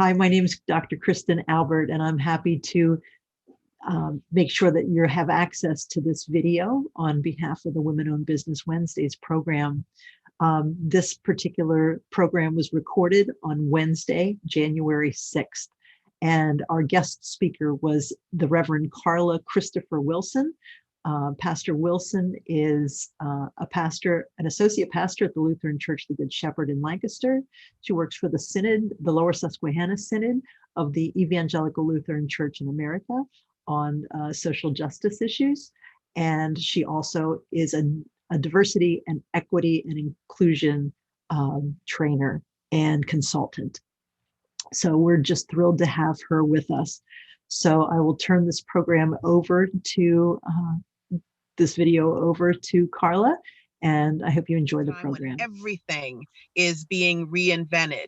Hi, my name is Dr. Kristen Albert, and I'm happy to make sure that you have access to this video on behalf of the Women-Owned Business Wednesdays program. This particular program was recorded on Wednesday, January 6th, and our guest speaker was the Reverend Carla Christopher Wilson. Pastor Wilson is a pastor, an associate pastor at the Lutheran Church, the Good Shepherd in Lancaster. She works for the Synod, the Lower Susquehanna Synod of the Evangelical Lutheran Church in America on social justice issues. And she also is a diversity and equity and inclusion trainer and consultant. So we're just thrilled to have her with us. So I will turn this program over to this video over to Carla, and I hope you enjoy the program. When everything is being reinvented.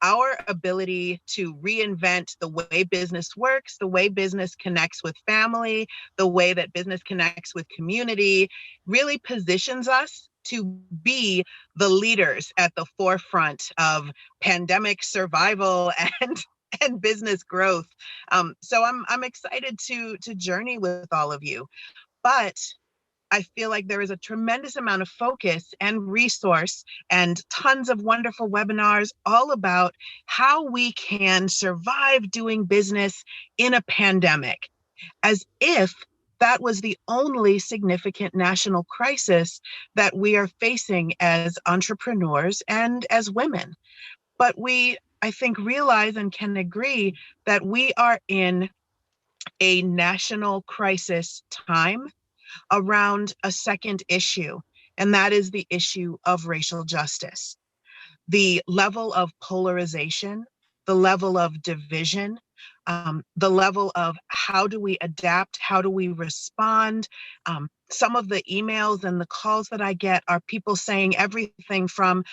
Our ability to reinvent the way business works, the way business connects with family, the way that business connects with community, really positions us to be the leaders at the forefront of pandemic survival and business growth. So I'm excited to journey with all of you. But I feel like there is a tremendous amount of focus and resource and tons of wonderful webinars all about how we can survive doing business in a pandemic, as if that was the only significant national crisis that we are facing as entrepreneurs and as women. But we, I think, realize and can agree that we are in a national crisis time around a second issue, and that is the issue of racial justice. The level of polarization, the level of division, the level of how do we adapt, how do we respond. Some of the emails and the calls that I get are people saying everything from,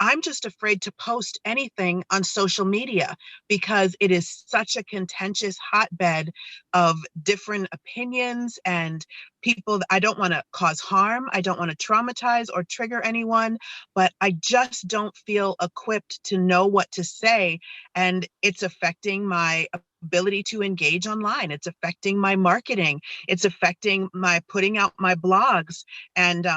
I'm just afraid to post anything on social media because it is such a contentious hotbed of different opinions and people. I don't want to cause harm. I don't want to traumatize or trigger anyone, but I just don't feel equipped to know what to say. And it's affecting my ability to engage online. It's affecting my marketing. It's affecting my putting out my blogs and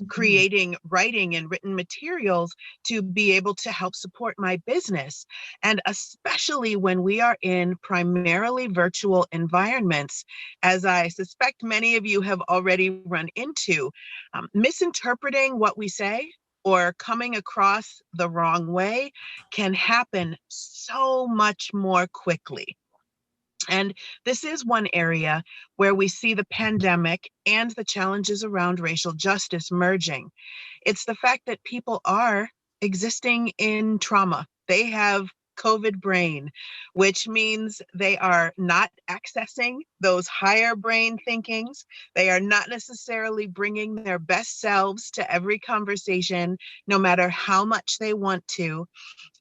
creating writing and written materials to be able to help support my business. And especially when we are in primarily virtual environments, as I suspect many of you have already run into, misinterpreting what we say or coming across the wrong way can happen so much more quickly. And this is one area where we see the pandemic and the challenges around racial justice merging. It's the fact that people are existing in trauma. They have COVID brain, which means they are not accessing those higher brain thinkings. They are not necessarily bringing their best selves to every conversation, no matter how much they want to.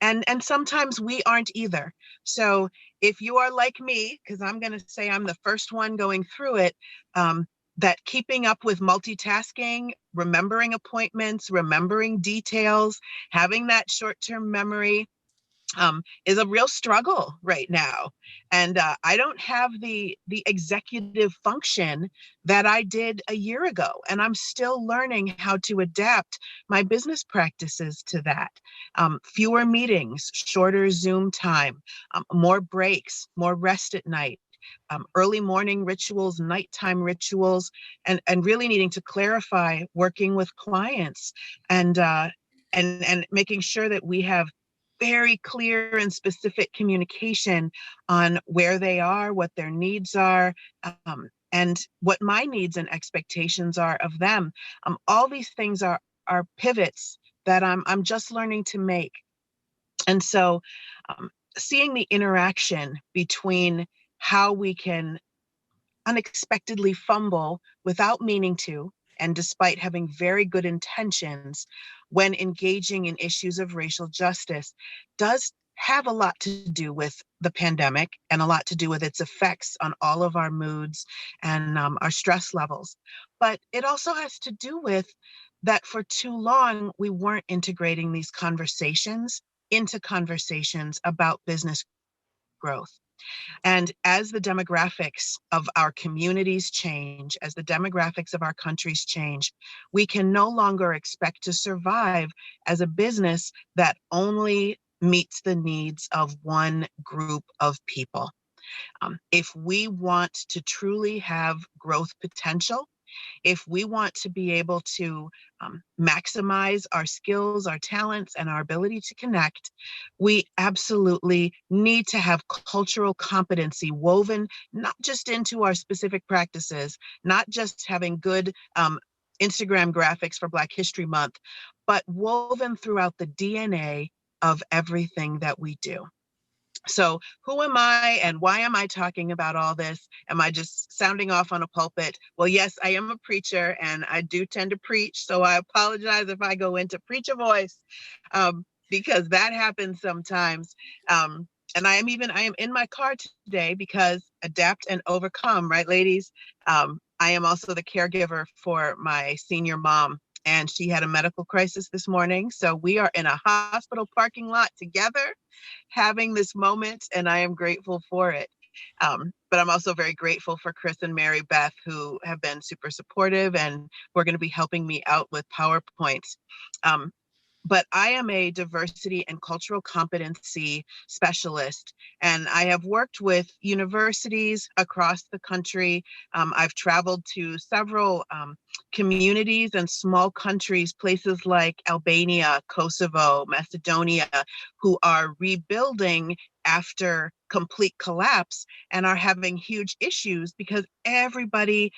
And sometimes we aren't either. So if you are like me, because I'm going to say I'm the first one going through it, that keeping up with multitasking, remembering appointments, remembering details, having that short-term memory is a real struggle right now. And I don't have the executive function that I did a year ago. And I'm still learning how to adapt my business practices to that. Fewer meetings, shorter Zoom time, more breaks, more rest at night. Early morning rituals, nighttime rituals, and really needing to clarify working with clients and making sure that we have very clear and specific communication on where they are, what their needs are, and what my needs and expectations are of them. All these things are pivots that I'm just learning to make. And so seeing the interaction between how we can unexpectedly fumble without meaning to, and despite having very good intentions when engaging in issues of racial justice, does have a lot to do with the pandemic and a lot to do with its effects on all of our moods and our stress levels. But it also has to do with that for too long, we weren't integrating these conversations into conversations about business growth. And as the demographics of our communities change, as the demographics of our countries change, we can no longer expect to survive as a business that only meets the needs of one group of people. If we want to truly have growth potential, if we want to be able to maximize our skills, our talents, and our ability to connect, we absolutely need to have cultural competency woven not just into our specific practices, not just having good Instagram graphics for Black History Month, but woven throughout the DNA of everything that we do. So who am I and why am I talking about all this? Am I just sounding off on a pulpit? Well, yes, I am a preacher and I do tend to preach. So I apologize if I go into preacher voice because that happens sometimes. And I am in my car today because adapt and overcome, right, ladies? I am also the caregiver for my senior mom, and she had a medical crisis this morning. So we are in a hospital parking lot together having this moment, and I am grateful for it. But I'm also very grateful for Chris and Mary Beth, who have been super supportive and who are going to be helping me out with PowerPoints. But I am a diversity and cultural competency specialist, and I have worked with universities across the country. I've traveled to several communities and small countries, places like Albania, Kosovo, Macedonia, who are rebuilding after complete collapse and are having huge issues because everybody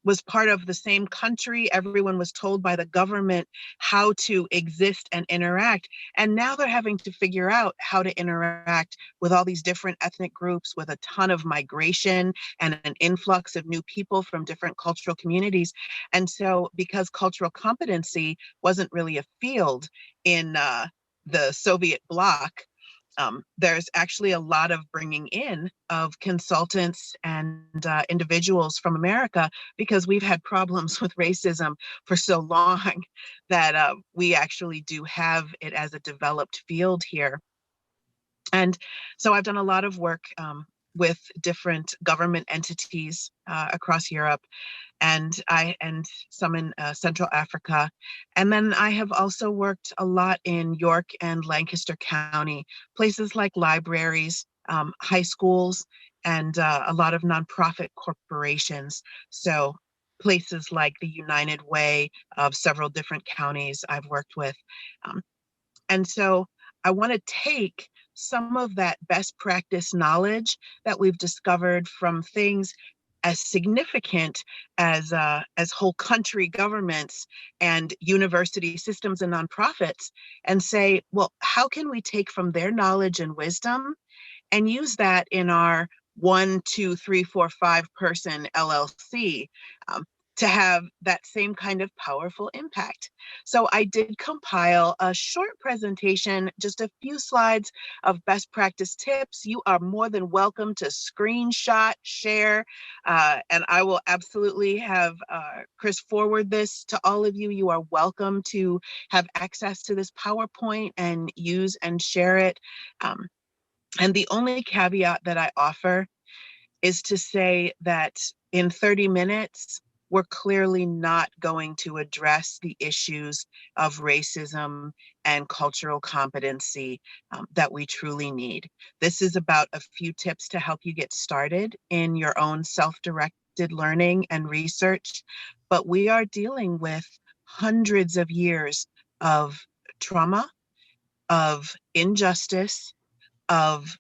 was part of the same country. Everyone was told by the government how to exist and interact. And now they're having to figure out how to interact with all these different ethnic groups, with a ton of migration and an influx of new people from different cultural communities. And so because cultural competency wasn't really a field in the Soviet bloc, there's actually a lot of bringing in of consultants and individuals from America because we've had problems with racism for so long that we actually do have it as a developed field here. And so I've done a lot of work with different government entities across Europe and some in Central Africa. And then I have also worked a lot in York and Lancaster County, places like libraries, high schools, and a lot of nonprofit corporations. So places like the United Way of several different counties I've worked with. And so I want to take some of that best practice knowledge that we've discovered from things as significant as whole country governments and university systems and nonprofits and say, well, how can we take from their knowledge and wisdom and use that in our 1, 2, 3, 4, 5 person LLC to have that same kind of powerful impact. So I did compile a short presentation, just a few slides of best practice tips. You are more than welcome to screenshot, share, and I will absolutely have Chris forward this to all of you. You are welcome to have access to this PowerPoint and use and share it. And the only caveat that I offer is to say that in 30 minutes, we're clearly not going to address the issues of racism and cultural competency that we truly need. This is about a few tips to help you get started in your own self-directed learning and research, but we are dealing with hundreds of years of trauma, of injustice, of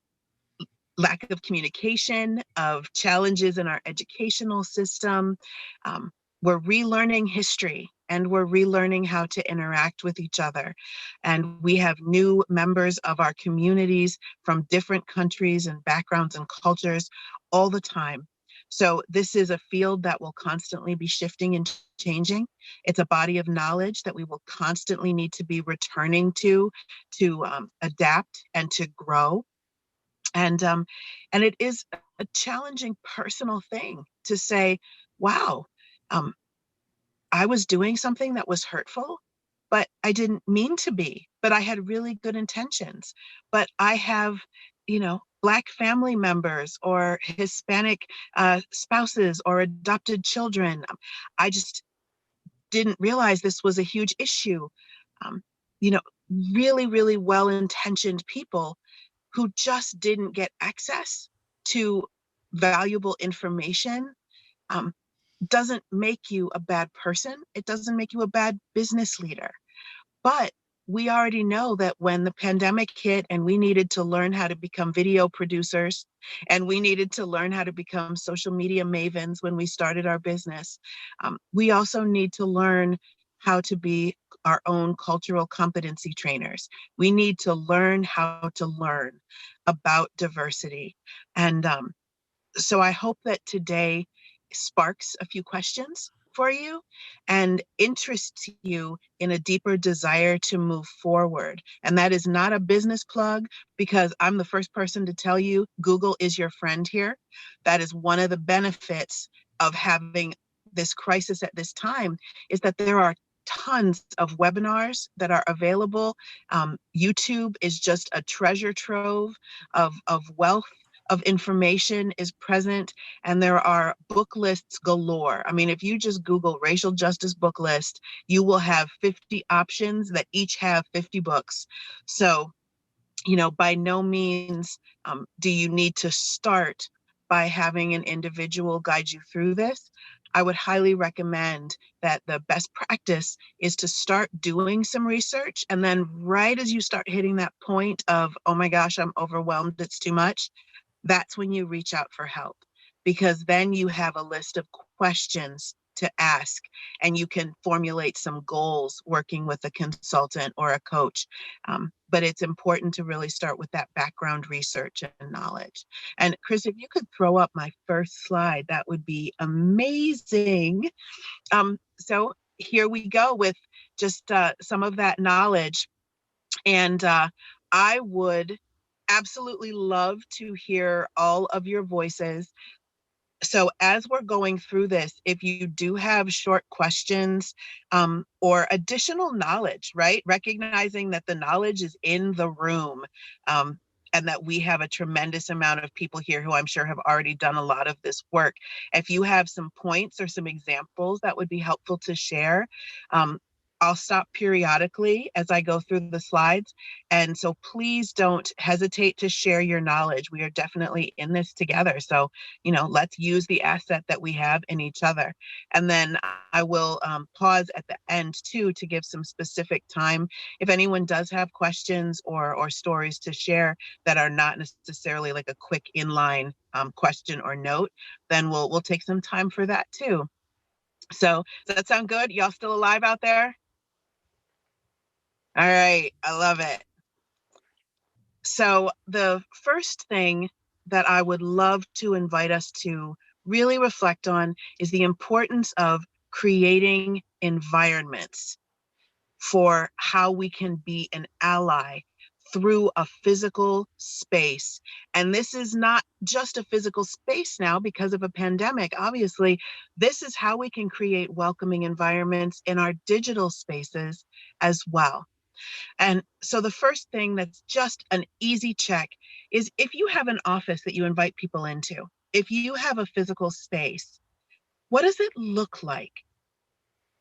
lack of communication, of challenges in our educational system. Um, we're relearning history and we're relearning how to interact with each other. And we have new members of our communities from different countries and backgrounds and cultures all the time. So this is a field that will constantly be shifting and changing. It's a body of knowledge that we will constantly need to be returning to adapt and to grow. And it is a challenging personal thing to say, wow, um, I was doing something that was hurtful, but I didn't mean to be, but I had really good intentions. But I have, Black family members or Hispanic spouses or adopted children. I just didn't realize this was a huge issue. Um, you know, really, really well-intentioned people who just didn't get access to valuable information. um, doesn't make you a bad person. It doesn't make you a bad business leader. But we already know that when the pandemic hit and we needed to learn how to become video producers and we needed to learn how to become social media mavens when we started our business, we also need to learn how to be our own cultural competency trainers. We need to learn how to learn about diversity. And so I hope that today sparks a few questions for you and interests you in a deeper desire to move forward. And that is not a business plug, because I'm the first person to tell you Google is your friend here. That is one of the benefits of having this crisis at this time, is that there are tons of webinars that are available. YouTube is just a treasure trove of wealth of information is present, and there are book lists galore. I mean, if you just Google racial justice book list, you will have 50 options that each have 50 books. So, by no means do you need to start by having an individual guide you through this. I would highly recommend that the best practice is to start doing some research. And then right as you start hitting that point of, oh my gosh, I'm overwhelmed, it's too much, that's when you reach out for help, because then you have a list of questions to ask and you can formulate some goals working with a consultant or a coach. But it's important to really start with that background research and knowledge. And Chris, if you could throw up my first slide, that would be amazing. So here we go with just some of that knowledge. And I would absolutely love to hear all of your voices. So as we're going through this, if you do have short questions or additional knowledge, right? Recognizing that the knowledge is in the room, and that we have a tremendous amount of people here who I'm sure have already done a lot of this work. If you have some points or some examples that would be helpful to share, I'll stop periodically as I go through the slides. And so please don't hesitate to share your knowledge. We are definitely in this together. So, let's use the asset that we have in each other. And then I will pause at the end too to give some specific time. If anyone does have questions or stories to share that are not necessarily like a quick inline question or note, then we'll take some time for that too. So does that sound good? Y'all still alive out there? All right, I love it. So the first thing that I would love to invite us to really reflect on is the importance of creating environments for how we can be an ally through a physical space. And this is not just a physical space now because of a pandemic. Obviously, this is how we can create welcoming environments in our digital spaces as well. And so the first thing that's just an easy check is if you have an office that you invite people into, if you have a physical space, what does it look like?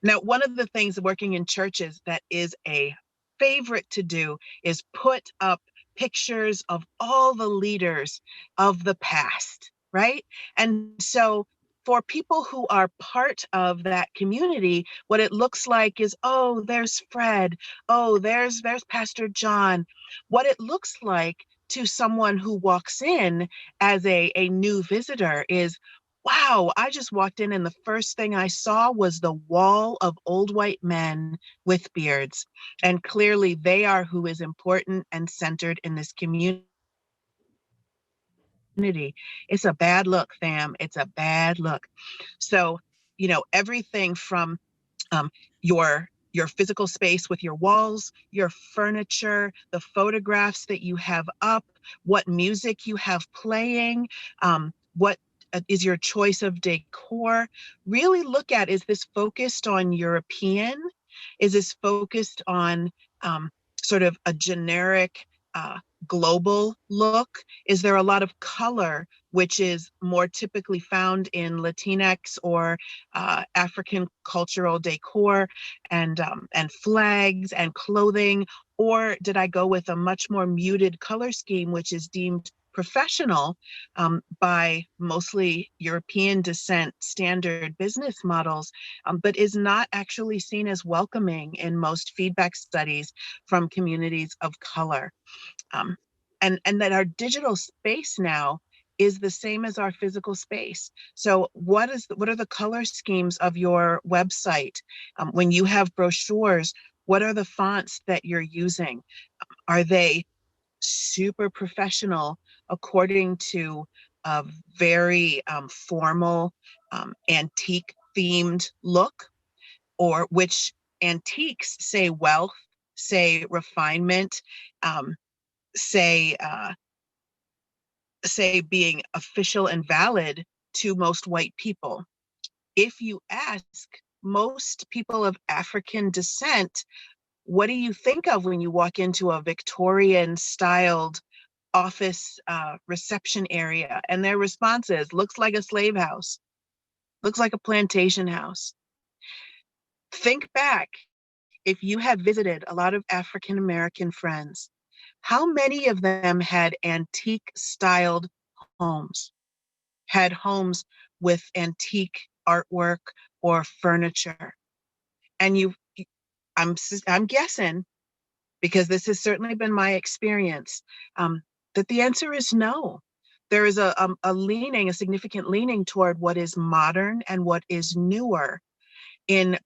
Now, one of the things working in churches that is a favorite to do is put up pictures of all the leaders of the past, right? And so for people who are part of that community, what it looks like is, oh, there's Fred. Oh, there's Pastor John. What it looks like to someone who walks in as a new visitor is, wow, I just walked in and the first thing I saw was the wall of old white men with beards. And clearly they are who is important and centered in this community. It's a bad look, fam. It's a bad look. So, everything from um, your physical space with your walls, your furniture, the photographs that you have up, what music you have playing, what is your choice of decor. Really look at, is this focused on European? Is this focused on sort of a generic global look? Is there a lot of color, which is more typically found in Latinx or African cultural decor and flags and clothing? Or did I go with a much more muted color scheme, which is deemed professional by mostly European descent standard business models, but is not actually seen as welcoming in most feedback studies from communities of color? um, and that our digital space now is the same as our physical space. So what are the color schemes of your website? When you have brochures, what are the fonts that you're using? Are they super professional according to a very formal antique themed look, or which antiques say wealth, say refinement, um, say say being official and valid to most white people? If you ask most people of African descent, what do you think of when you walk into a Victorian styled office reception area? And their response is, looks like a slave house, looks like a plantation house. Think back, if you have visited a lot of African American friends, how many of them had antique styled homes, had homes with antique artwork or furniture? And I'm guessing, because this has certainly been my experience, that the answer is no. There is a leaning, a significant leaning toward what is modern and what is newer in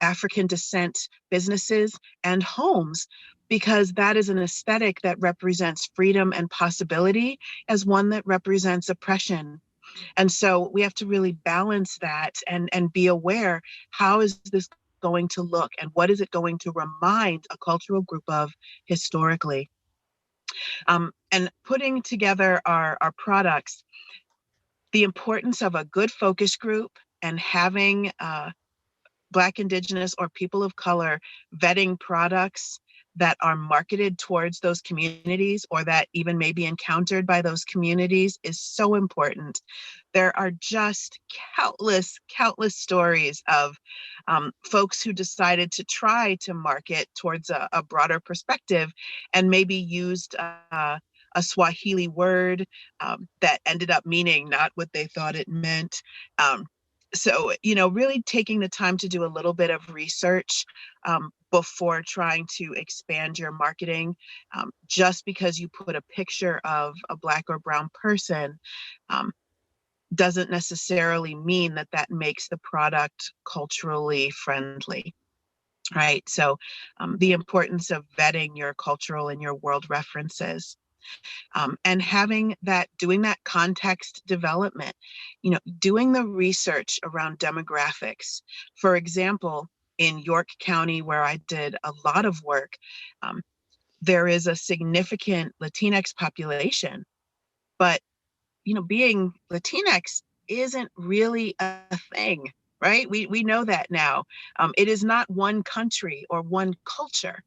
African descent businesses and homes, because that is an aesthetic that represents freedom and possibility as one that represents oppression. And so we have to really balance that and be aware, how is this going to look and what is it going to remind a cultural group of historically? And putting together our products, the importance of a good focus group and having Black, Indigenous, or people of color vetting products that are marketed towards those communities or that even may be encountered by those communities is so important. There are just countless stories of folks who decided to try to market towards a broader perspective and maybe used a Swahili word that ended up meaning not what they thought it meant. So, really taking the time to do a little bit of research before trying to expand your marketing. Just because you put a picture of a Black or brown person um, doesn't necessarily mean that that makes the product culturally friendly, right? So the importance of vetting your cultural and your world references. And doing that context development, doing the research around demographics. For example, in York County, where I did a lot of work, um, there is a significant Latinx population, but being Latinx isn't really a thing, right? We know that now. It is not one country or one culture.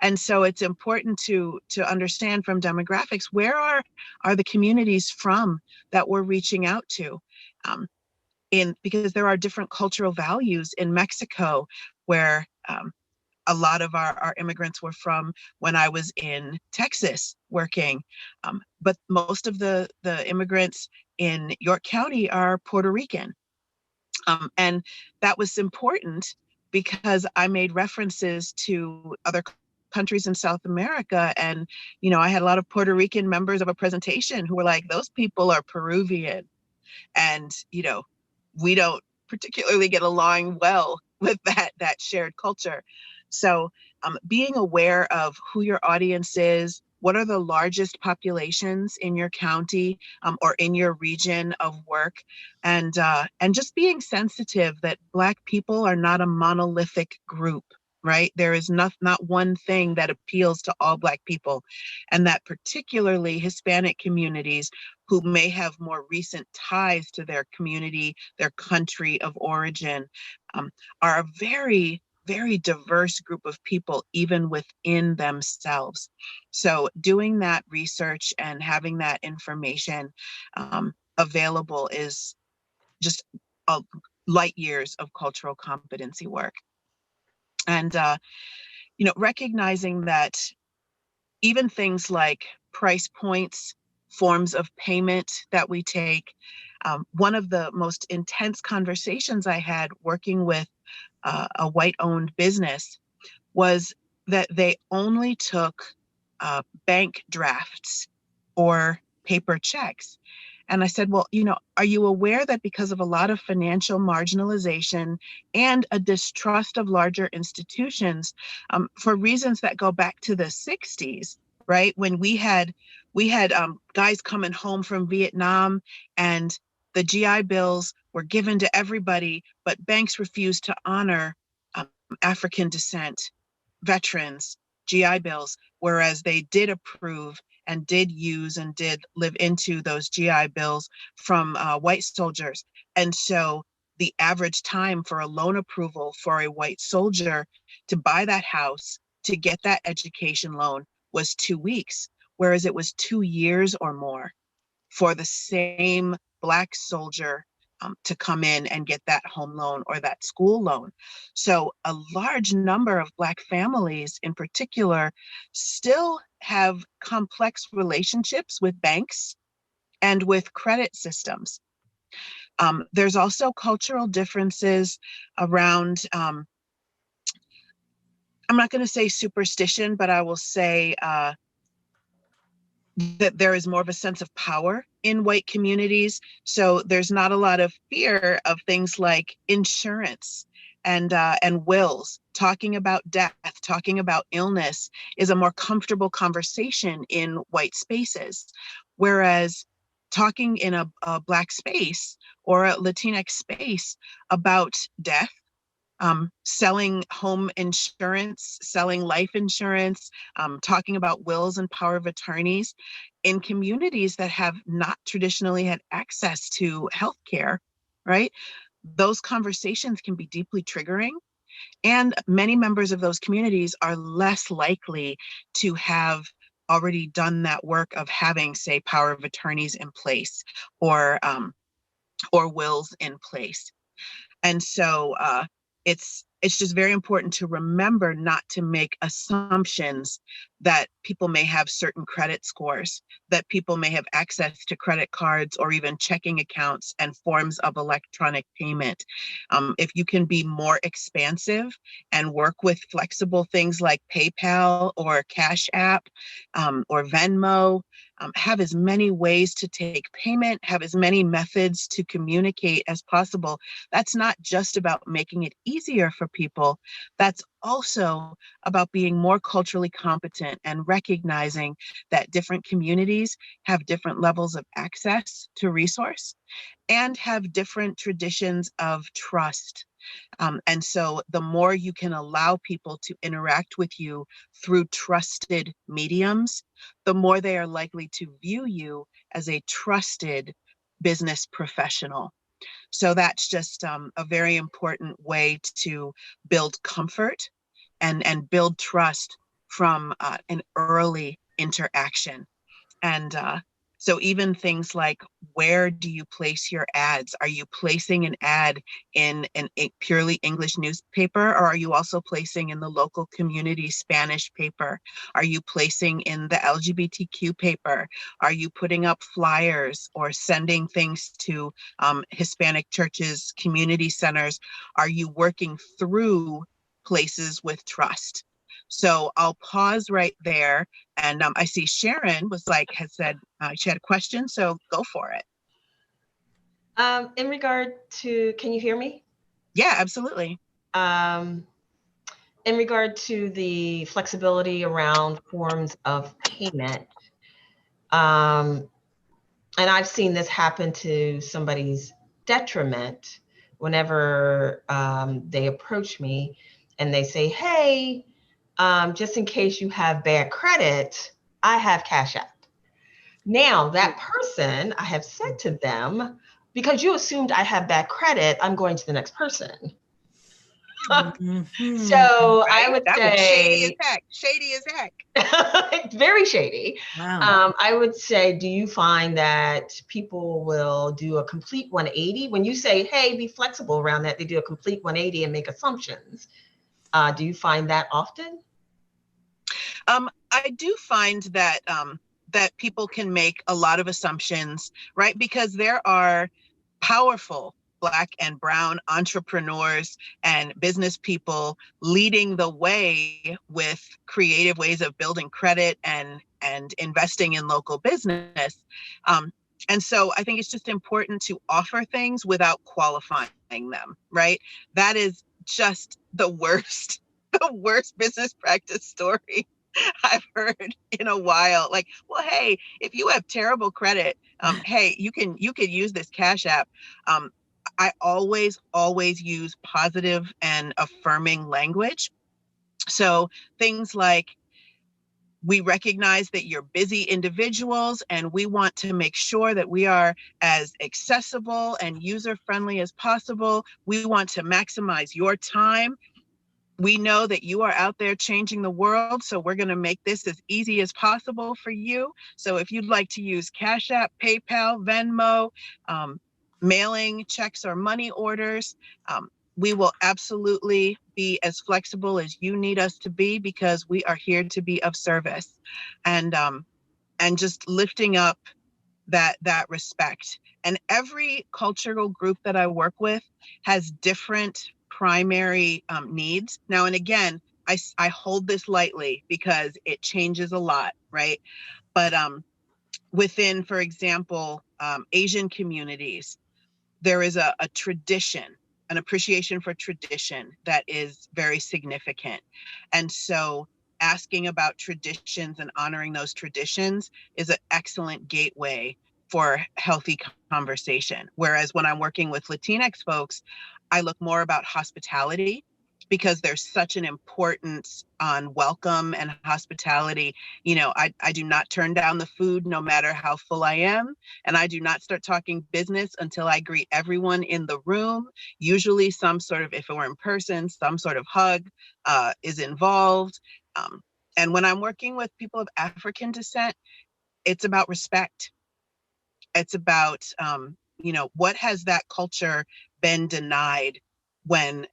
And so it's important to understand from demographics, where are the communities from that we're reaching out to? Because there are different cultural values in Mexico, where a lot of our immigrants were from when I was in Texas working. But most of the immigrants in York County are Puerto Rican. And that was important because I made references to other countries in South America. And, I had a lot of Puerto Rican members of a presentation who were like, those people are Peruvian. And, we don't particularly get along well with that shared culture. So being aware of who your audience is, what are the largest populations in your county or in your region of work, and just being sensitive that Black people are not a monolithic group, right? There is not one thing that appeals to all Black people, and that particularly Hispanic communities who may have more recent ties to their community, their country of origin, are a very very diverse group of people, even within themselves. So doing that research and having that information available is just light years of cultural competency work. And, recognizing that even things like price points, forms of payment that we take. One of the most intense conversations I had working with a white-owned business was that they only took bank drafts or paper checks. And I said, well, are you aware that because of a lot of financial marginalization and a distrust of larger institutions, for reasons that go back to the 60s, right? When we had guys coming home from Vietnam, and the GI Bills were given to everybody, but banks refused to honor African descent veterans GI Bills, whereas they did approve and did use and did live into those GI Bills from white soldiers. And so the average time for a loan approval for a white soldier to buy that house, to get that education loan, was 2 weeks, whereas it was 2 years or more for the same Black soldier to come in and get that home loan or that school loan. So a large number of Black families in particular still have complex relationships with banks and with credit systems. There's also cultural differences around, I'm not going to say superstition, but I will say that there is more of a sense of power in white communities. So there's not a lot of fear of things like insurance and wills. Talking about death, talking about illness is a more comfortable conversation in white spaces. Whereas talking in a Black space or a Latinx space about death, selling home insurance, selling life insurance, talking about wills and power of attorneys in communities that have not traditionally had access to healthcare, right? Those conversations can be deeply triggering. And many members of those communities are less likely to have already done that work of having, say, power of attorneys in place or wills in place. And so it's just very important to remember not to make assumptions that people may have certain credit scores, that people may have access to credit cards or even checking accounts and forms of electronic payment. If you can be more expansive and work with flexible things like PayPal or Cash App or Venmo, have as many ways to take payment, have as many methods to communicate as possible. That's not just about making it easier for people. That's also about being more culturally competent and recognizing that different communities have different levels of access to resource and have different traditions of trust. And so the more you can allow people to interact with you through trusted mediums, the more they are likely to view you as a trusted business professional. So that's just a very important way to build comfort and build trust from an early interaction. And so even things like, where do you place your ads? Are you placing an ad in a purely English newspaper, or are you also placing in the local community Spanish paper? Are you placing in the LGBTQ paper? Are you putting up flyers or sending things to Hispanic churches, community centers? Are you working through places with trust? So I'll pause right there. And I see Sharon has said she had a question, so go for it. In regard to, can you hear me? Yeah, absolutely. In regard to the flexibility around forms of payment, and I've seen this happen to somebody's detriment whenever they approach me and they say, hey, just in case you have bad credit, I have Cash App. Now, that person, I have said to them, because you assumed I have bad credit, I'm going to the next person. Mhm. So I Right? would That was shady as say, heck. Shady as heck. very shady. Wow. I would say, do you find that people will do a complete 180? When you say, hey, be flexible around that, they do a complete 180 and make assumptions. Do you find that often? I do find that that people can make a lot of assumptions, right? Because there are powerful Black and Brown entrepreneurs and business people leading the way with creative ways of building credit and investing in local business. Um, and so I think it's just important to offer things without qualifying them, right? That is just the worst, the worst business practice story I've heard in a while. Like, well, hey, if you have terrible credit, hey, you could use this Cash App. Um, I always use positive and affirming language. So things like, we recognize that you're busy individuals and we want to make sure that we are as accessible and user friendly as possible. We want to maximize your time. We know that you are out there changing the world, so we're going to make this as easy as possible for you. So if you'd like to use Cash App, PayPal, Venmo, um, mailing checks or money orders, we will absolutely be as flexible as you need us to be, because we are here to be of service. And just lifting up that respect. And every cultural group that I work with has different primary needs. Now and again, I hold this lightly because it changes a lot, right? But within, for example, Asian communities, there is a tradition, an appreciation for tradition that is very significant. And so asking about traditions and honoring those traditions is an excellent gateway for healthy conversation. Whereas when I'm working with Latinx folks, I look more about hospitality, because there's such an importance on welcome and hospitality. You know, I do not turn down the food no matter how full I am. And I do not start talking business until I greet everyone in the room. Usually some sort of, if it were in person, some sort of hug is involved. Um, and when I'm working with people of African descent, it's about respect. It's about, what has that culture been denied when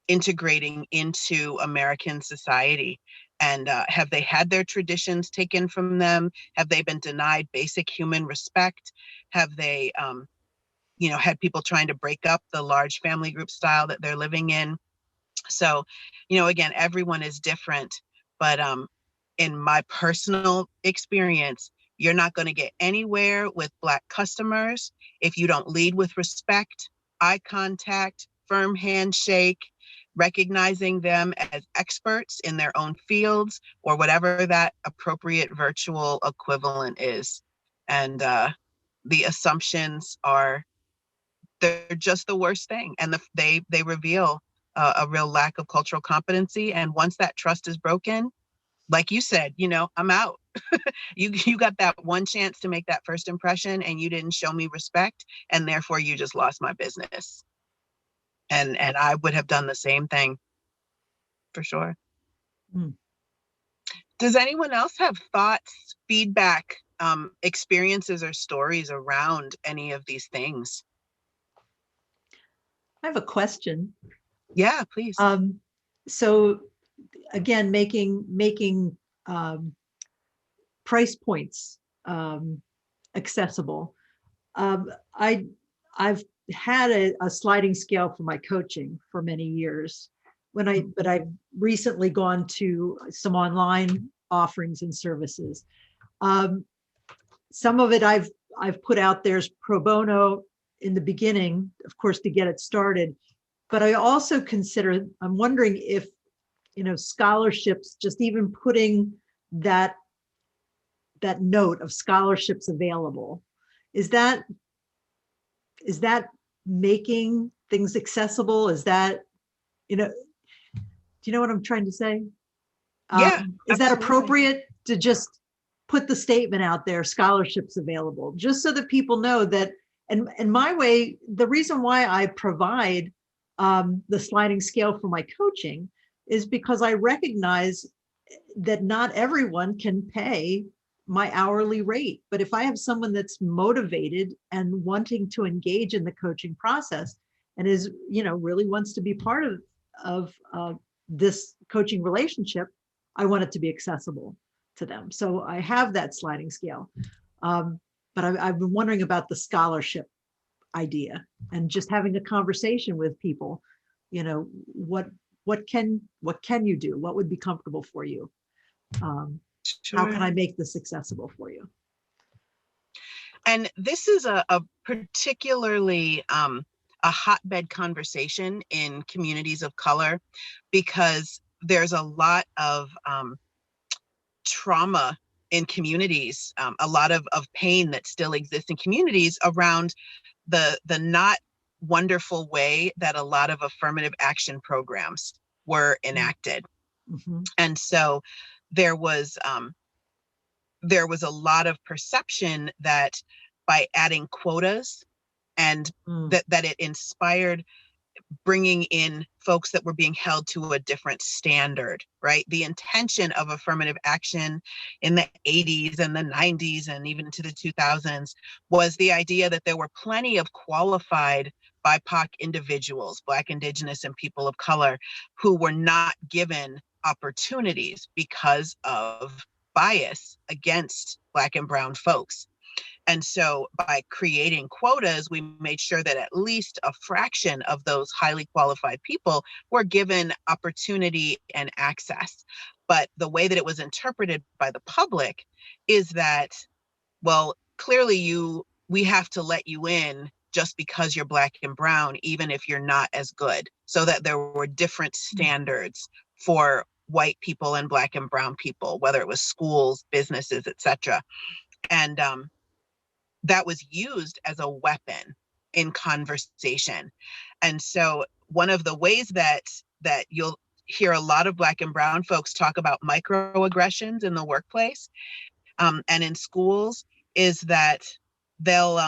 integrating into American society? And have they had their traditions taken from them? Have they been denied basic human respect? Have they, had people trying to break up the large family group style that they're living in? So, again, everyone is different, but in my personal experience, you're not going to get anywhere with Black customers if you don't lead with respect, eye contact, firm handshake, recognizing them as experts in their own fields or whatever that appropriate virtual equivalent is. And the assumptions are, they're just the worst thing, and they reveal a real lack of cultural competency. And once that trust is broken, like you said, I'm out. You got that one chance to make that first impression and you didn't show me respect, and therefore you just lost my business. And I would have done the same thing for sure. Mm. Does anyone else have thoughts, feedback, experiences, or stories around any of these things? I have a question. Yeah, please. So again, making price points accessible. I've had a sliding scale for my coaching for many years. But I've recently gone to some online offerings and services. Some of it I've put out there as pro bono in the beginning, of course, to get it started. But I also consider, I'm wondering if, scholarships, just even putting that note of scholarships available, is that making things accessible? Is that, do you know what I'm trying to say? Yeah, Is that absolutely. appropriate to just put the statement out there, scholarships available, just so that people know that? And my way, the reason why I provide the sliding scale for my coaching is because I recognize that not everyone can pay my hourly rate. But if I have someone that's motivated and wanting to engage in the coaching process and is, really wants to be part of this coaching relationship, I want it to be accessible to them. So I have that sliding scale. But I've been wondering about the scholarship idea and just having a conversation with people. What can you do? What would be comfortable for you? How can I make this accessible for you? And this is a particularly a hotbed conversation in communities of color, because there's a lot of trauma in communities, a lot of pain that still exists in communities around the not wonderful way that a lot of affirmative action programs were enacted. Mm-hmm. And so there was a lot of perception that by adding quotas and that it inspired bringing in folks that were being held to a different standard, right? The intention of affirmative action in the 80s and the 90s and even into the 2000s was the idea that there were plenty of qualified BIPOC individuals, Black, Indigenous, and people of color, who were not given opportunities because of bias against Black and Brown folks. And so by creating quotas, we made sure that at least a fraction of those highly qualified people were given opportunity and access. But the way that it was interpreted by the public is that, well, clearly we have to let you in just because you're Black and Brown, even if you're not as good. So that there were different standards for white people and Black and Brown people, whether it was schools, businesses, et cetera. And that was used as a weapon in conversation. And so one of the ways that you'll hear a lot of Black and Brown folks talk about microaggressions in the workplace and in schools is that they'll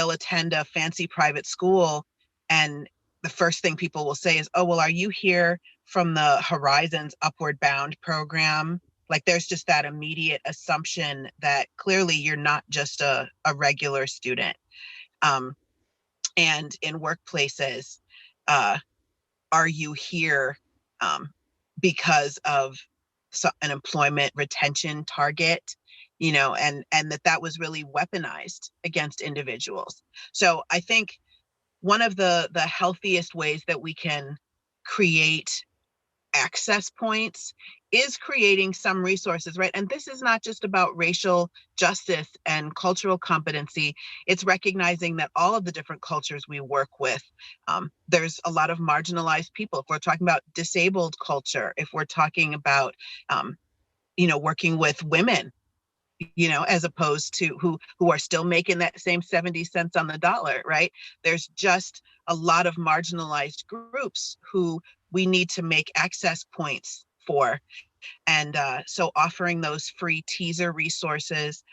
attend a fancy private school, and the first thing people will say is, oh, well, are you here from the Horizons Upward Bound program? Like there's just that immediate assumption that clearly you're not just a regular student. And in workplaces, are you here because of an employment retention target? And that was really weaponized against individuals. So I think one of the healthiest ways that we can create access points is creating some resources, right? And this is not just about racial justice and cultural competency. It's recognizing that all of the different cultures we work with, there's a lot of marginalized people. If we're talking about disabled culture, if we're talking about, working with women, as opposed to who are still making that same 70 cents on the dollar, right? There's just a lot of marginalized groups who we need to make access points for. And so offering those free teaser resources,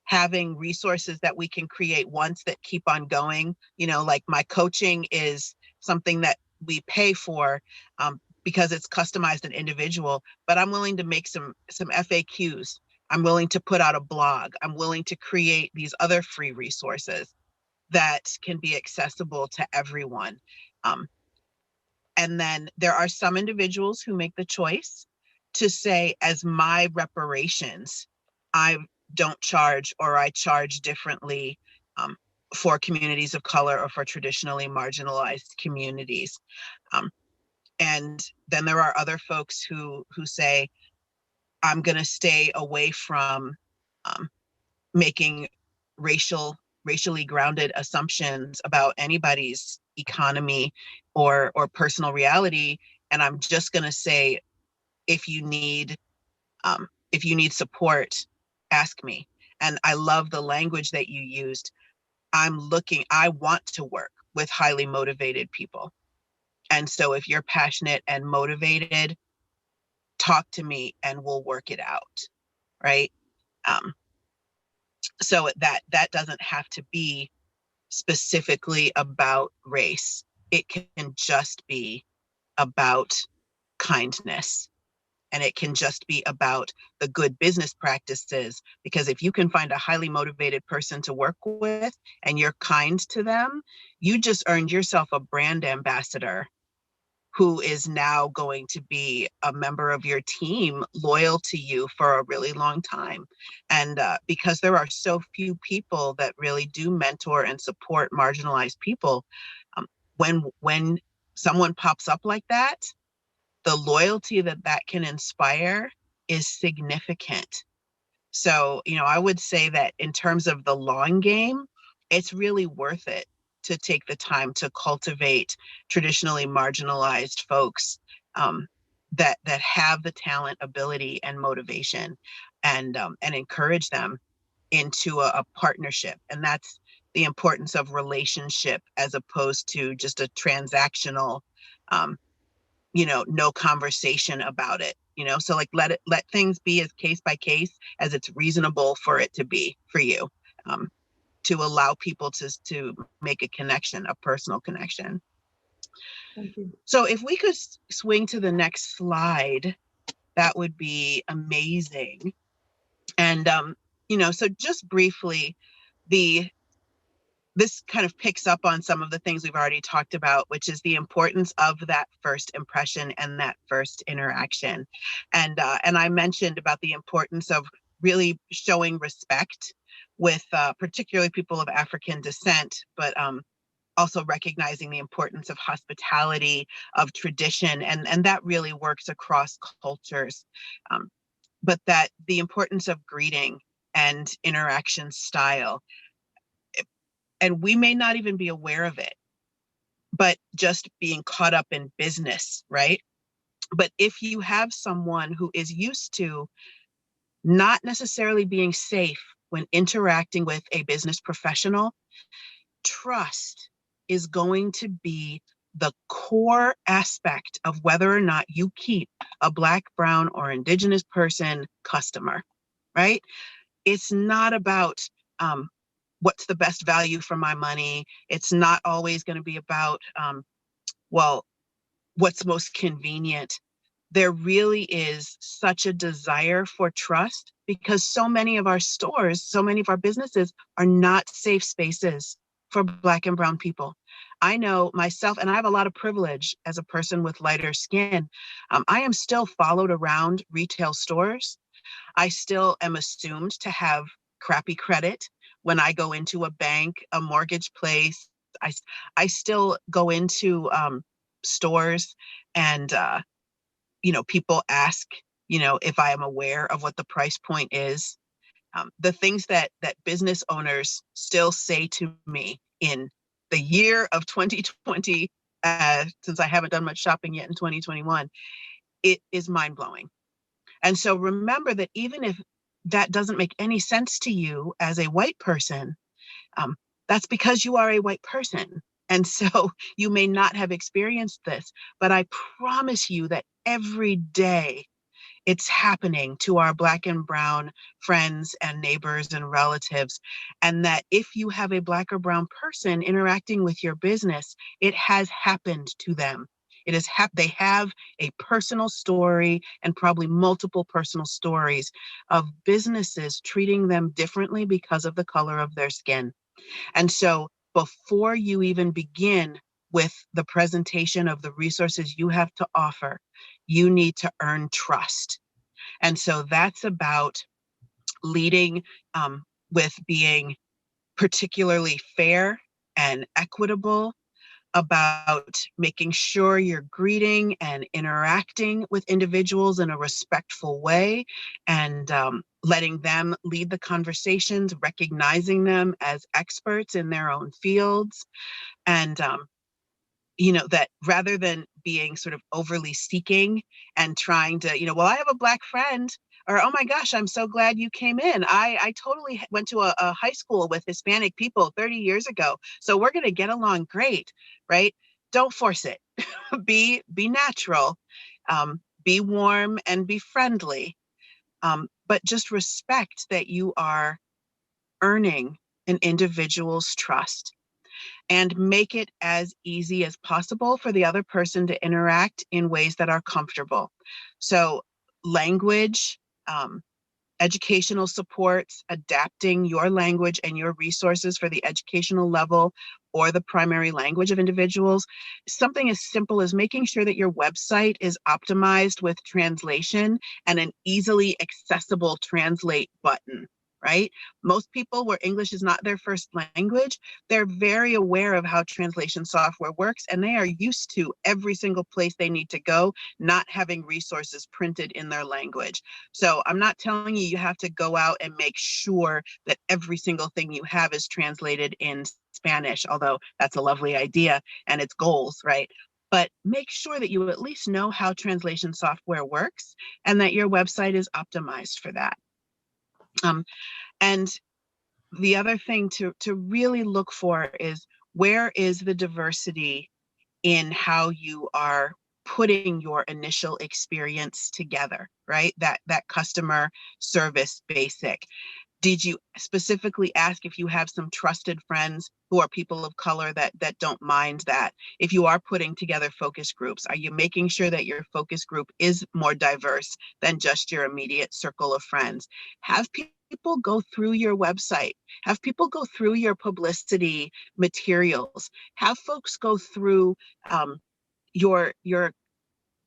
having resources that we can create once that keep on going, like my coaching is something that we pay for because it's customized and individual, but I'm willing to make some FAQs. I'm willing to put out a blog. I'm willing to create these other free resources that can be accessible to everyone. And then there are some individuals who make the choice to say, as my reparations, I don't charge, or I charge differently for communities of color or for traditionally marginalized communities. And then there are other folks who say, I'm going to stay away from making racially grounded assumptions about anybody's economy or personal reality, and I'm just going to say, if you need support, ask me. And I love the language that you used. I want to work with highly motivated people, and so if you're passionate and motivated, talk to me and we'll work it out, right? So that doesn't have to be specifically about race. it can just be about kindness. And it can just be about the good business practices, because if you can find a highly motivated person to work with and you're kind to them, you just earned yourself a brand ambassador who is now going to be a member of your team, loyal to you for a really long time. And because there are so few people that really do mentor and support marginalized people, um, when someone pops up like that, the loyalty that that can inspire is significant. So, I would say that in terms of the long game, it's really worth it to take the time to cultivate traditionally marginalized folks, that have the talent, ability, and motivation, and encourage them into a partnership. And that's the importance of relationship as opposed to just a transactional, um, no conversation about it, so like let things be as case by case as it's reasonable for it to be for you, um, to allow people to make a connection, a personal connection. Thank you. So if we could swing to the next slide, that would be amazing. And so just briefly, the this kind of picks up on some of the things we've already talked about, which is the importance of that first impression and that first interaction. And I mentioned about the importance of really showing respect with particularly people of African descent, but also recognizing the importance of hospitality, of tradition, and that really works across cultures. Um, but that the importance of greeting and interaction style, and we may not even be aware of it, but just being caught up in business, right? But if you have someone who is used to not necessarily being safe when interacting with a business professional, trust is going to be the core aspect of whether or not you keep a Black, brown, or Indigenous person customer, right? It's not about what's the best value for my money. It's not always going to be about, well, what's most convenient. There really is such a desire for trust because so many of our stores, so many of our businesses are not safe spaces for Black and brown people. I know myself, and I have a lot of privilege as a person with lighter skin. I am still followed around retail stores. I still am assumed to have crappy credit when I go into a bank, a mortgage place. I still go into stores and, people ask, if I am aware of what the price point is. The things that business owners still say to me in the year of 2020, since I haven't done much shopping yet in 2021, it is mind blowing. And so remember that even if that doesn't make any sense to you as a white person, um, that's because you are a white person. And so you may not have experienced this, but I promise you that every day it's happening to our Black and brown friends and neighbors and relatives. And that if you have a Black or brown person interacting with your business, it has happened to them. They have a personal story and probably multiple personal stories of businesses treating them differently because of the color of their skin. And so before you even begin with the presentation of the resources you have to offer, you need to earn trust. And so that's about leading with being particularly fair and equitable, about making sure you're greeting and interacting with individuals in a respectful way, and letting them lead the conversations, recognizing them as experts in their own fields. And that rather than being sort of overly seeking and trying to, well, I have a Black friend, or, oh my gosh, I'm so glad you came in. I totally went to a high school with Hispanic people 30 years ago. So we're going to get along great, right? Don't force it. Be natural, be warm and be friendly. But just respect that you are earning an individual's trust. and make it as easy as possible for the other person to interact in ways that are comfortable. So language, educational supports, adapting your language and your resources for the educational level or the primary language of individuals. Something as simple as making sure that your website is optimized with translation and an easily accessible translate button, right? Most people where English is not their first language, they're very aware of how translation software works, and they are used to every single place they need to go not having resources printed in their language. So I'm not telling you you have to go out and make sure that every single thing you have is translated in Spanish, although that's a lovely idea and it's goals, right? But make sure that you at least know how translation software works and that your website is optimized for that. And the other thing to really look for is, where is the diversity in how you are putting your initial experience together, right? That customer service basic. Did you specifically ask if you have some trusted friends who are people of color that don't mind that? If you are putting together focus groups, are you making sure that your focus group is more diverse than just your immediate circle of friends? Have people go through your website. Have people go through your publicity materials. Have folks go through your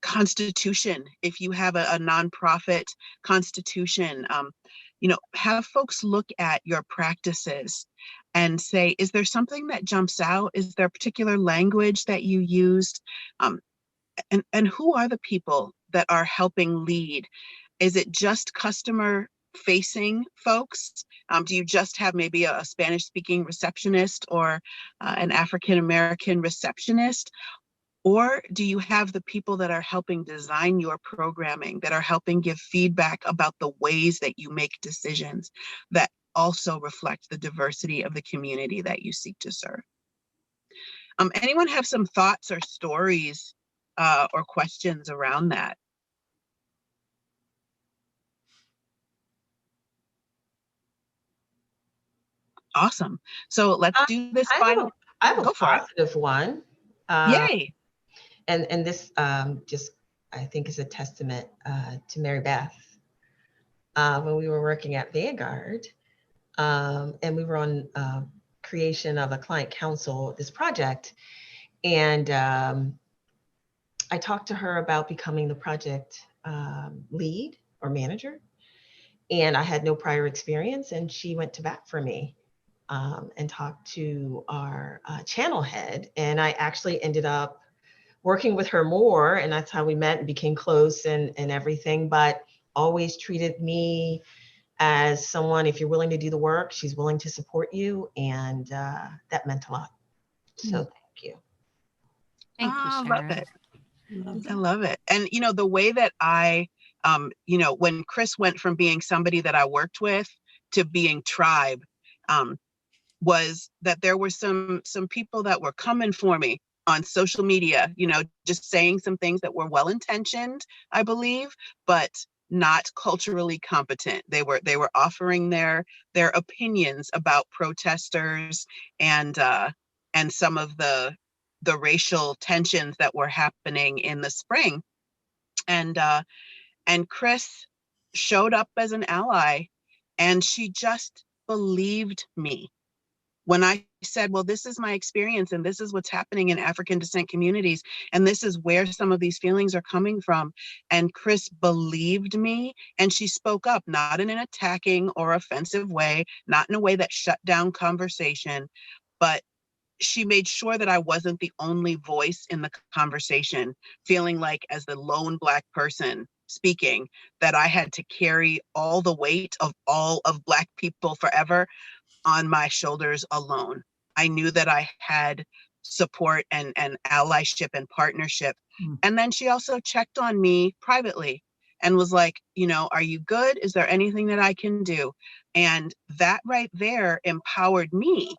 constitution. If you have a nonprofit constitution, have folks look at your practices and say, is there something that jumps out? Is there a particular language that you used? And who are the people that are helping lead? Is it just customer facing folks? Do you just have maybe a Spanish speaking receptionist or an African American receptionist? Or do you have the people that are helping design your programming, that are helping give feedback about the ways that you make decisions that also reflect the diversity of the community that you seek to serve? Anyone have some thoughts or stories or questions around that? Awesome. So let's do this final. I have a Go for it. positive one. Yay. And this just, I think, is a testament to Mary Beth. When we were working at Vanguard, and we were on creation of a client council, this project, and I talked to her about becoming the project lead or manager, and I had no prior experience, and she went to bat for me and talked to our channel head, and I actually ended up working with her more, and that's how we met and became close and everything, but always treated me as someone, if you're willing to do the work, she's willing to support you, and that meant a lot. So thank you. Thank you, I Sharon. love it. I love it. And, the way that I, when Chris went from being somebody that I worked with to being tribe, was that there were some people that were coming for me on social media, just saying some things that were well-intentioned, I believe, but not culturally competent. They were offering their opinions about protesters and some of the racial tensions that were happening in the spring. And Chris showed up as an ally, and she just believed me when I said, well, this is my experience and this is what's happening in African descent communities, and this is where some of these feelings are coming from. And Chris believed me, and she spoke up, not in an attacking or offensive way, not in a way that shut down conversation, but she made sure that I wasn't the only voice in the conversation, feeling like, as the lone Black person speaking, that I had to carry all the weight of all of Black people forever on my shoulders alone. I knew that I had support and allyship and partnership. And then she also checked on me privately and was like, are you good? Is there anything that I can do? And that right there empowered me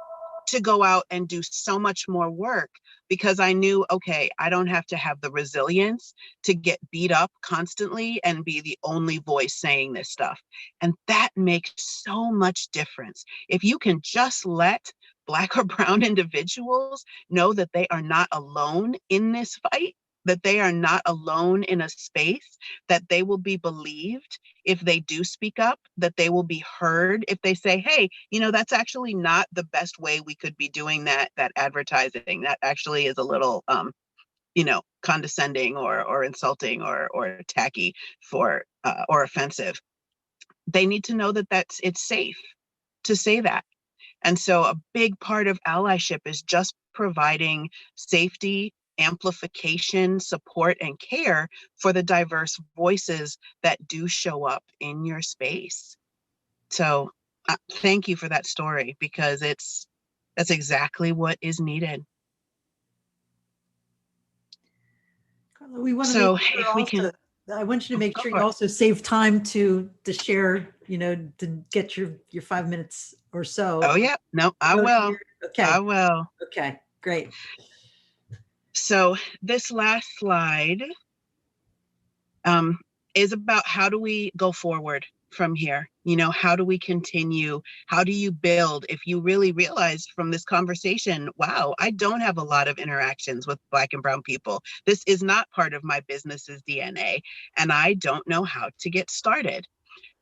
to go out and do so much more work, because I knew, okay, I don't have to have the resilience to get beat up constantly and be the only voice saying this stuff. And that makes so much difference. If you can just let Black or brown individuals know that they are not alone in this fight, that they are not alone in a space, that they will be believed if they do speak up, that they will be heard if they say, hey, that's actually not the best way we could be doing that advertising. That actually is a little condescending or insulting or tacky for or offensive. They need to know that it's safe to say that. And so a big part of allyship is just providing safety, amplification, support, and care for the diverse voices that do show up in your space. So thank you for that story, because that's exactly what is needed. Carla, we want to So make sure if we can, I want you to make go sure for you it. also save time to share, to get your 5 minutes or so. Oh yeah, no, I So will. Okay. I will. Okay, great. So this last slide is about how do we go forward from here? How do we continue? How do you build? If you really realize from this conversation, wow, I don't have a lot of interactions with Black and brown people. This is not part of my business's DNA, and I don't know how to get started.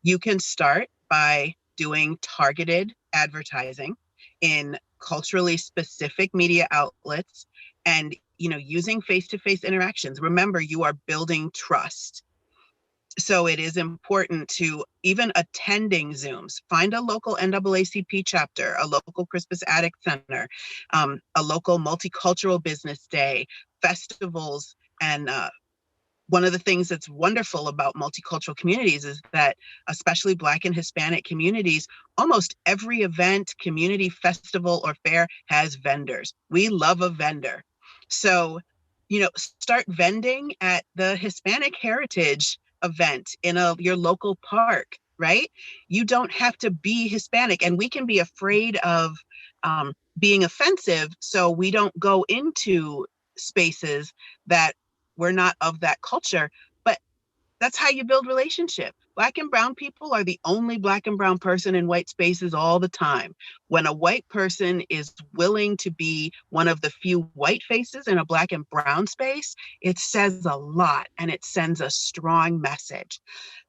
You can start by doing targeted advertising in culturally specific media outlets and using face-to-face interactions. Remember, you are building trust. So it is important to, even attending Zooms, find a local NAACP chapter, a local Crispus Attucks Center, a local multicultural business day, festivals. And one of the things that's wonderful about multicultural communities is that, especially Black and Hispanic communities, almost every event, community festival, or fair has vendors. We love a vendor. So, start vending at the Hispanic Heritage event in your local park, right? You don't have to be Hispanic, and we can be afraid of being offensive, so we don't go into spaces that we're not of that culture. But that's how you build relationship. Black and brown people are the only Black and brown person in white spaces all the time. When a white person is willing to be one of the few white faces in a Black and brown space, it says a lot, and it sends a strong message.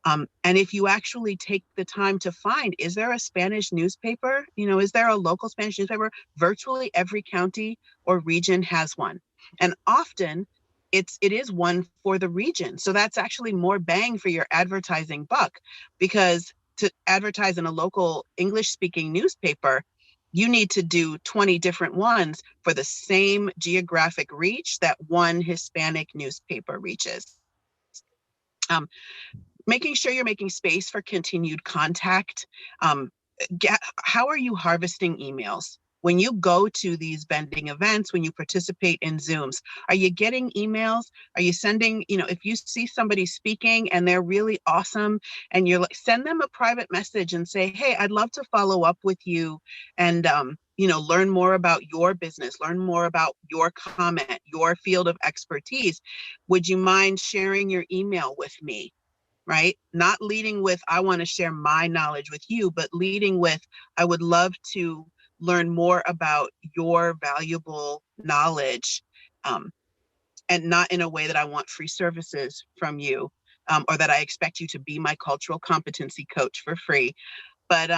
And if you actually take the time to find, is there a Spanish newspaper? Is there a local Spanish newspaper? Virtually every county or region has one. And often it is one for the region. So that's actually more bang for your advertising buck, because to advertise in a local English speaking newspaper, you need to do 20 different ones for the same geographic reach that one Hispanic newspaper reaches. Making sure you're making space for continued contact. How are you harvesting emails? When you go to these vending events, when you participate in Zooms, are you getting emails? Are you sending, if you see somebody speaking and they're really awesome, and you're like, send them a private message and say, hey, I'd love to follow up with you and, learn more about your business, learn more about your comment, your field of expertise. Would you mind sharing your email with me? Right? Not leading with, I want to share my knowledge with you, but leading with, I would love to learn more about your valuable knowledge, and not in a way that I want free services from you, or that I expect you to be my cultural competency coach for free, but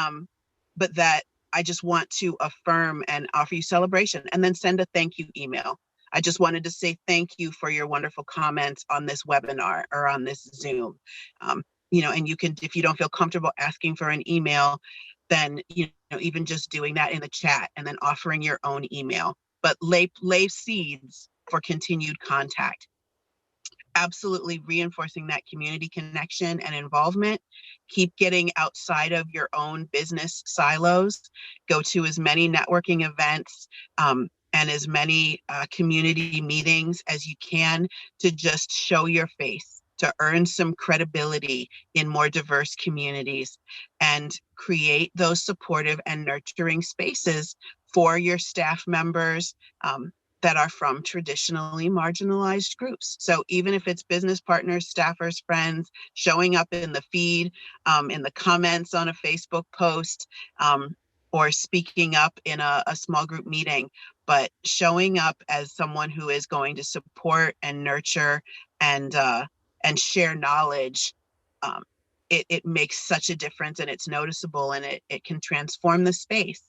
that I just want to affirm and offer you celebration, and then send a thank you email. I just wanted to say thank you for your wonderful comments on this webinar or on this Zoom. And you can, if you don't feel comfortable asking for an email, then, even just doing that in the chat and then offering your own email, but lay seeds for continued contact. Absolutely reinforcing that community connection and involvement. Keep getting outside of your own business silos. Go to as many networking events and as many community meetings as you can to just show your face, to earn some credibility in more diverse communities, and create those supportive and nurturing spaces for your staff members that are from traditionally marginalized groups. So even if it's business partners, staffers, friends, showing up in the feed, in the comments on a Facebook post, or speaking up in a small group meeting, but showing up as someone who is going to support and nurture and share knowledge. um, it makes such a difference, and it's noticeable, and it can transform the space.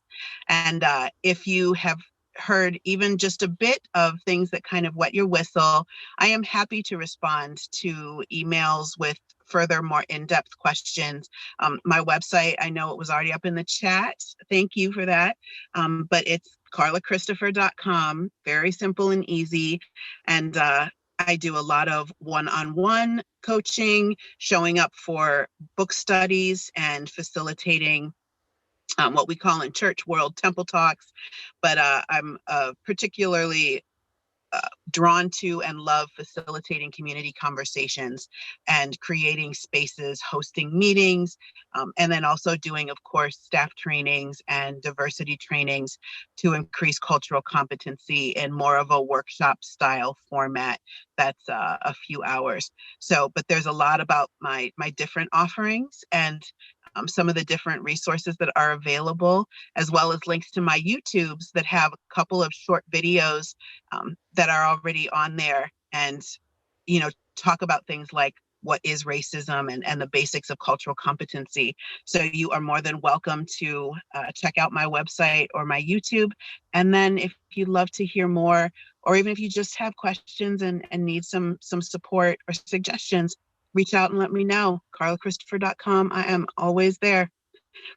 And if you have heard even just a bit of things that kind of wet your whistle, I am happy to respond to emails with further, more in-depth questions. My website, I know it was already up in the chat. Thank you for that. But it's carlachristopher.com, very simple and easy. And I do a lot of one-on-one coaching, showing up for book studies and facilitating what we call in church world temple talks. But I'm particularly drawn to and love facilitating community conversations and creating spaces, hosting meetings, and then also doing, of course, staff trainings and diversity trainings to increase cultural competency in more of a workshop style format that's a few hours. So, but there's a lot about my different offerings and some of the different resources that are available, as well as links to my YouTubes that have a couple of short videos that are already on there, and talk about things like what is racism and the basics of cultural competency. So you are more than welcome to check out my website or my YouTube. And then if you'd love to hear more, or even if you just have questions and need some support or suggestions, reach out and let me know. carlachristopher.com. I am always there.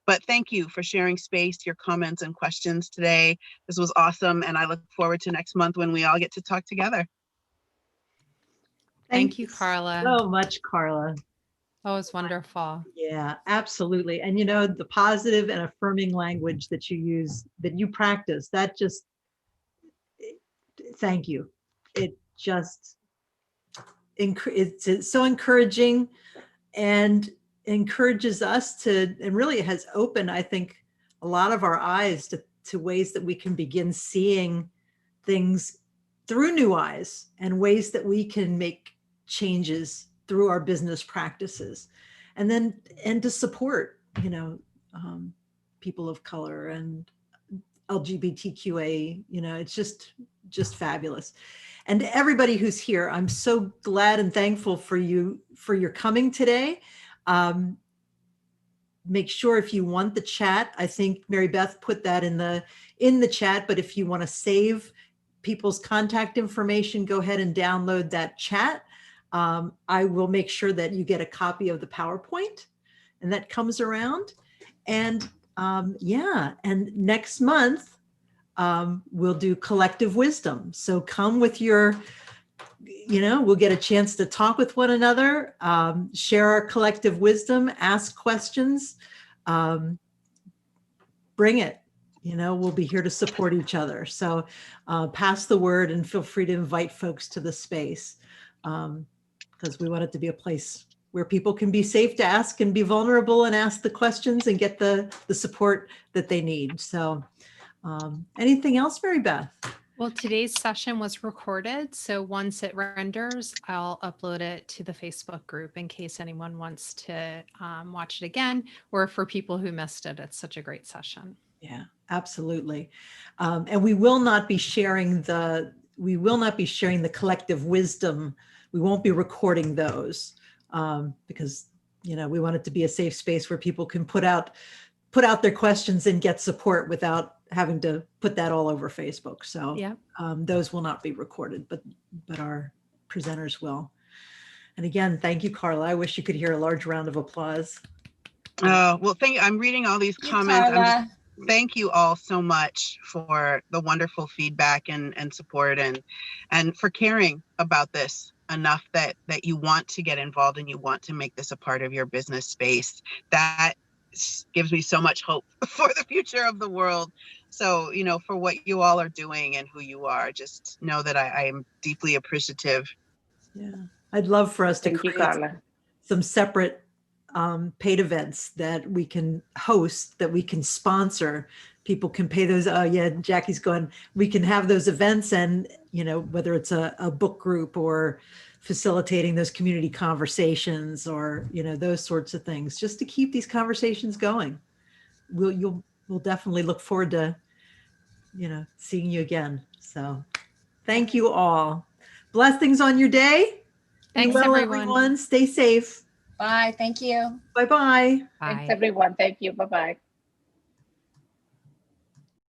But thank you for sharing space, your comments and questions today. This was awesome. And I look forward to next month when we all get to talk together. Thank you, Carla. So much, Carla. That was wonderful. Yeah, absolutely. And the positive and affirming language that you use, that you practice, that just, thank you. It just, it's so encouraging, and encourages us to, and really has opened, I think, a lot of our eyes to ways that we can begin seeing things through new eyes, and ways that we can make changes through our business practices, and to support people of color and LGBTQA. It's just fabulous. And everybody who's here, I'm so glad and thankful for your coming today. Make sure, if you want the chat, I think Mary Beth put that in the chat, but if you want to save people's contact information, go ahead and download that chat. I will make sure that you get a copy of the PowerPoint, and that comes around. And and next month, we'll do collective wisdom. So come with we'll get a chance to talk with one another, share our collective wisdom, ask questions, bring it. We'll be here to support each other. So pass the word, and feel free to invite folks to the space, because we want it to be a place where people can be safe to ask and be vulnerable and ask the questions and get the support that they need. So anything else, Mary Beth? Well, today's session was recorded, so once it renders, I'll upload it to the Facebook group in case anyone wants to watch it again, or for people who missed it. It's such a great session. Yeah, absolutely. And we will not be sharing the collective wisdom. We won't be recording those because we want it to be a safe space where people can put out their questions and get support without having to put that all over Facebook. So yeah, those will not be recorded, but our presenters will. And again, thank you, Carla. I wish you could hear a large round of applause. Well, thank you. I'm reading all these comments. Thank you all so much for the wonderful feedback and support, and for caring about this enough that you want to get involved and you want to make this a part of your business space. That gives me so much hope for the future of the world. So, for what you all are doing and who you are, just know that I am deeply appreciative. Yeah, I'd love for us to Thank you, create Carla. some separate paid events that we can host, that we can sponsor. People can pay those. Yeah, Jackie's going, we can have those events, and whether it's a book group or facilitating those community conversations, or those sorts of things, just to keep these conversations going. we'll definitely look forward to, seeing you again. So thank you all. Blessings on your day. Be Thanks, well, everyone. Stay safe. Bye. Thank you. Bye-bye. Bye. Thanks, everyone. Thank you. Bye-bye.